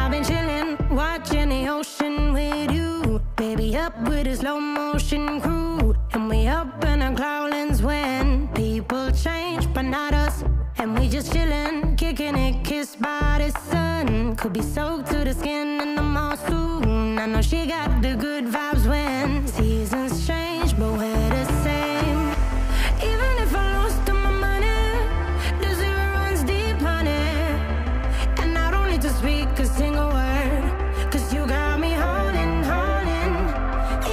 I've been chilling, watching the ocean with you. Baby, up with a slow motion crew. And we up in our clouds when people change, but not us. And we just chillin', kicking it, kissed by the sun. Could be soaked to the skin in the mall soon. I know she got the good vibes when seasons change, but we're the same. Even if I lost all my money, the zero runs deep, honey. And I don't need to speak a single word, 'cause you got me holding, holding.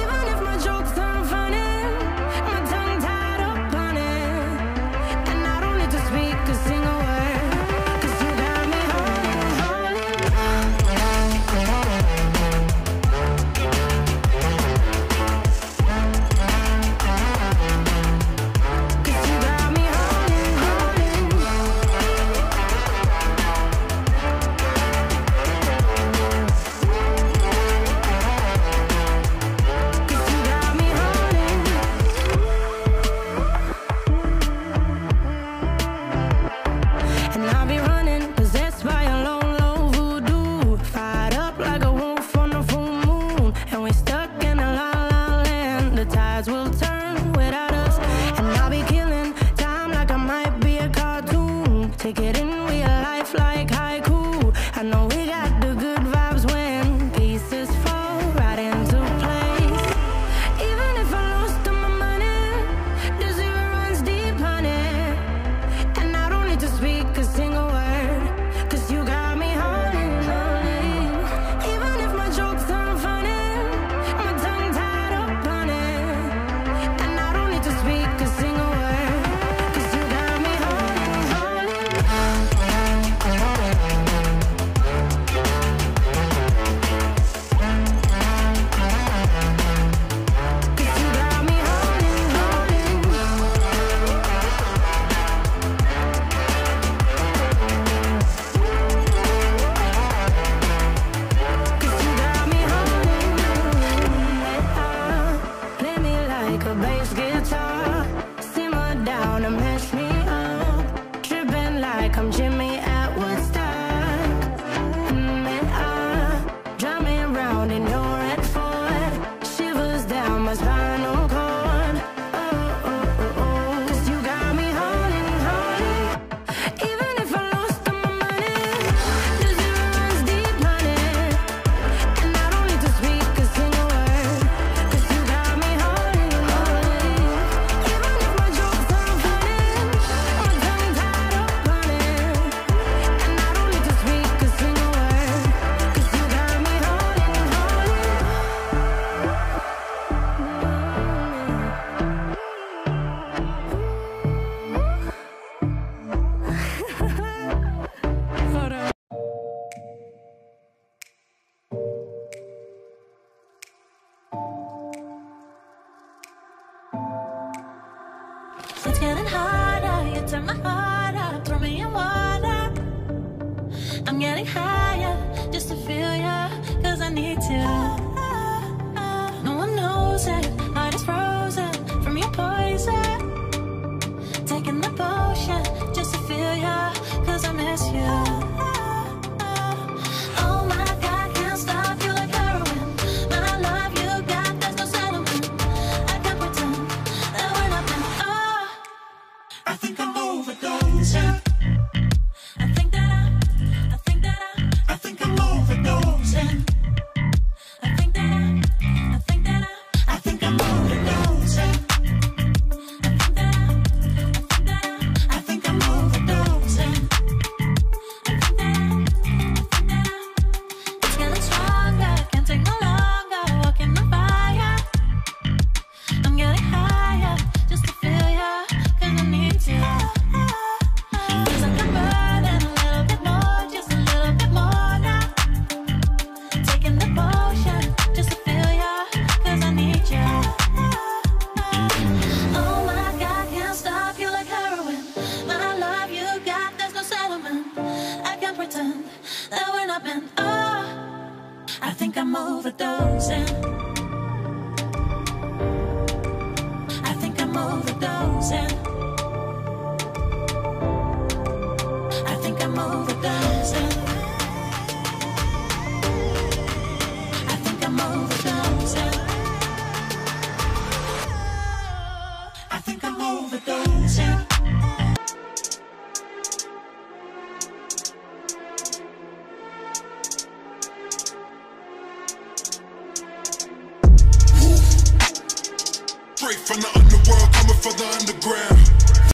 Even if my jokes aren't funny, my tongue tied up on it. And I don't need to speak a single word, 'cause you got me holding, holding. 'Cause you got me holding, holding. And I'll be running, possessed by a low, low voodoo. Fired up like a wolf on a full moon. And we stuck in a la la land. The tides will turn without us. And I'll be killing time like I might be a cartoon. Take it in real life like haiku. I know we got the good vibes when pieces fall right into place. Even if I lost all my money, the zero runs deep, honey. And I don't need to speak a single word, 'cause you got me holding, holding. Even if my jokes aren't funny, my tongue tied up on it. And I don't need to speak a single word, 'cause you got me holding, holding. 'Cause you got me holding, holding. Cause you got me holding. Play me like a bass guitar. Simmer down and mess me up. Tripping like I'm Jimmy at Woodstock. Drive me around in your red Ford. Shivers down my spinal cord. Oh, oh, oh, oh. 'Cause you got me holding, holding. Even if I lost all my money, the zero runs deep, honey. And I don't need to speak a single word, 'cause you got me holding, holding. Even if my jokes aren't funny, my tongue tied up on it. And I don't need to speak a single word, 'cause you got me holding, holding. It's getting harder, you turn my heart up, throw me in water. I'm getting higher, just to feel ya, 'cause I need to. No one knows it, heart is frozen from your poison. Taking the potion, just to feel ya, 'cause I miss you. Oh my God, can't stop you like heroin. My love you got, there's no settlement. I can't pretend that we're nothing. Oh, I think I'm overdosing. I think that I think that I think I'm overdosing. I think that I think that I think I'm overdosing. I think I'm overdosing. It's getting stronger, can't take no longer. Walking on fire. I'm getting higher, just to feel ya, 'cause I need to. Feels like I'm burning a little bit more, just a little bit more now. Taking the potion, just to feel ya, 'cause I need ya. Oh my God, can't stop you like heroin. My love you got, there's no settlement. I can't pretend that we're not meant. Oh, I think I'm overdosing. I think I'm overdosing. I think I'm overdosing. Straight from the underworld, coming from the underground.